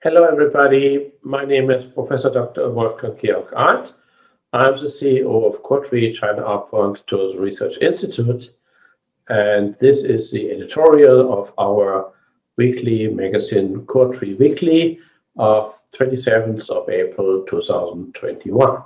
Hello, everybody. My name is Professor Dr. Wolfgang Georg Arndt. I'm the CEO of COTRI, China Outbound Tourism Research Institute, and this is the editorial of our weekly magazine, COTRI Weekly, of 27th of April 2021.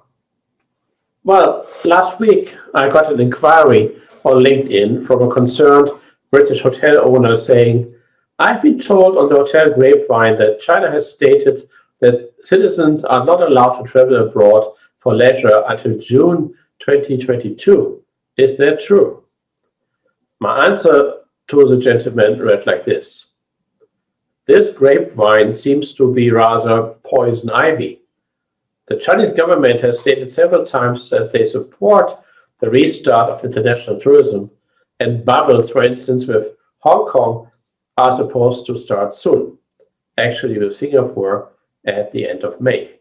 Well, last week I got an inquiry on LinkedIn from a concerned British hotel owner saying, I've been told on the hotel Grapevine that China has stated that citizens are not allowed to travel abroad for leisure until June 2022. Is that true? My answer to the gentleman read like this. This grapevine seems to be rather poison ivy. The Chinese government has stated several times that they support the restart of international tourism, and bubbles, for instance, with Hong Kong, are supposed to start soon, actually with Singapore at the end of May.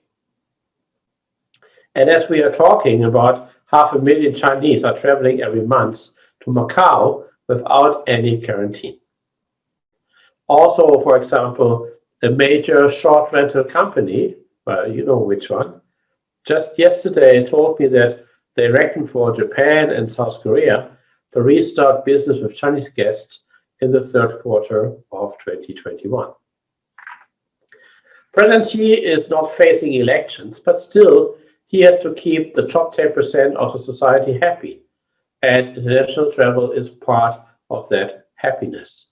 And as we are talking about 500,000 Chinese are traveling every month to Macau without any quarantine. Also, for example, a major short rental company, well, you know which one, just yesterday told me that they reckon for Japan and South Korea to restart business with Chinese guests in the third quarter of 2021. President Xi is not facing elections, but still he has to keep the top 10% of the society happy, and international travel is part of that happiness.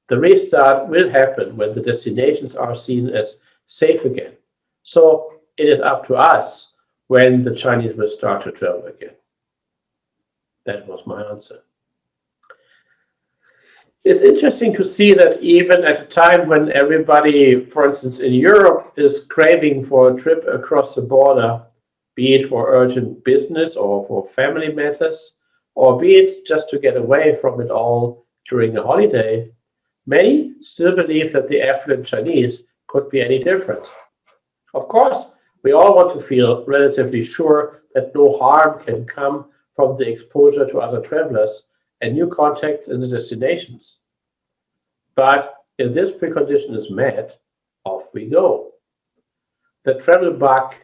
The restart will happen when the destinations are seen as safe again. So it is up to us when the Chinese will start to travel again. That was my answer. It's interesting to see that even at a time when everybody, for instance, in Europe is craving for a trip across the border, be it for urgent business or for family matters, or be it just to get away from it all during a holiday, many still believe that the affluent Chinese could be any different. Of course, we all want to feel relatively sure that no harm can come from the exposure to other travelers and new contacts in the destinations. But if this precondition is met, off we go. The travel bug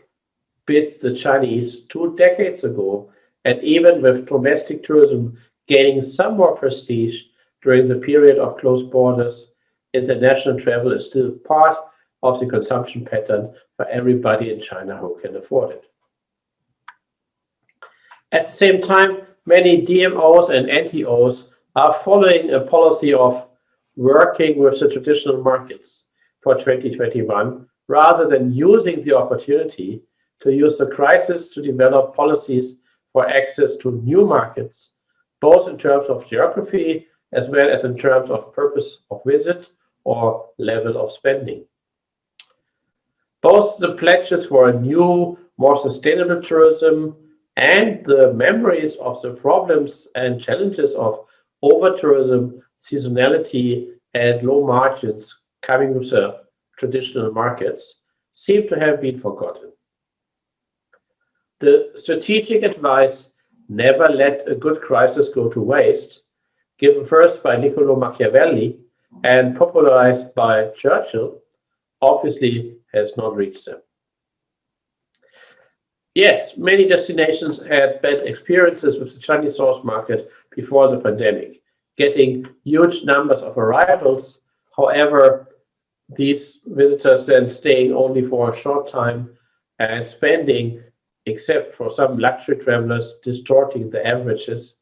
bit the Chinese 2 decades ago, and even with domestic tourism gaining some more prestige during the period of closed borders, international travel is still part of the consumption pattern for everybody in China who can afford it. At the same time, many DMOs and NTOs are following a policy of working with the traditional markets for 2021, rather than using the opportunity to use the crisis to develop policies for access to new markets, both in terms of geography as well as in terms of purpose of visit or level of spending. Both the pledges for a new, more sustainable tourism and the memories of the problems and challenges of over-tourism, seasonality, and low margins coming with the traditional markets seem to have been forgotten. The strategic advice, never let a good crisis go to waste, given first by Niccolo Machiavelli and popularized by Churchill, obviously has not reached them. Yes, many destinations had bad experiences with the Chinese source market before the pandemic, getting huge numbers of arrivals. However, these visitors then staying only for a short time and spending, except for some luxury travelers distorting the averages,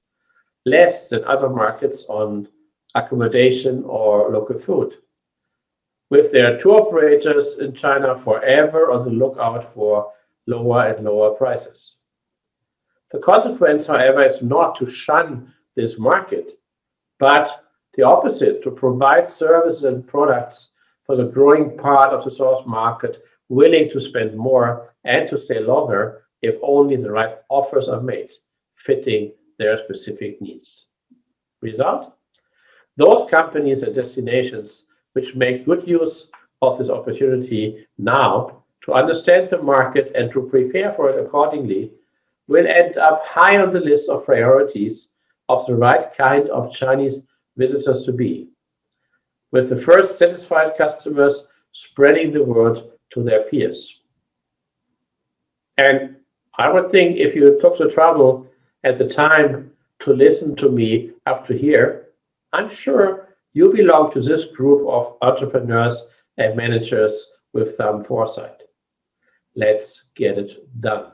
less than other markets on accommodation or local food, with their tour operators in China forever on the lookout for lower and lower prices. The consequence, however, is not to shun this market, but the opposite, to provide services and products for the growing part of the source market willing to spend more and to stay longer if only the right offers are made, fitting their specific needs. Result? Those companies and destinations which make good use of this opportunity now to understand the market and to prepare for it accordingly will end up high on the list of priorities of the right kind of Chinese visitors to be, with the first satisfied customers spreading the word to their peers. And I would think if you took the trouble at the time to listen to me up to here, I'm sure you belong to this group of entrepreneurs and managers with some foresight. Let's get it done.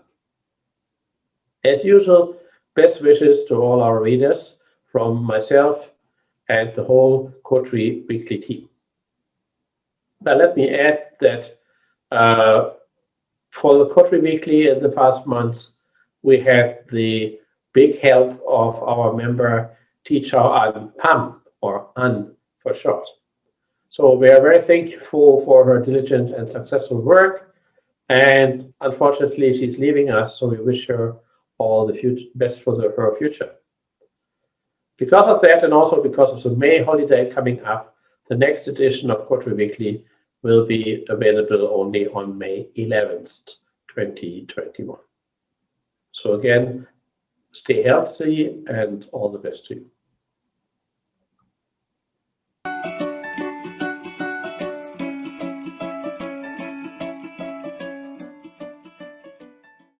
As usual, best wishes to all our readers from myself and the whole COTRI Weekly team. But let me add that for the COTRI Weekly in the past months, we had the big help of our member teacher Pam, or Ann for short. So we are very thankful for her diligent and successful work. And unfortunately, she's leaving us, so we wish her all the best for her future. Because of that, and also because of the May holiday coming up, the next edition of COTRI Weekly will be available only on May 11th, 2021. So again, stay healthy and all the best to you.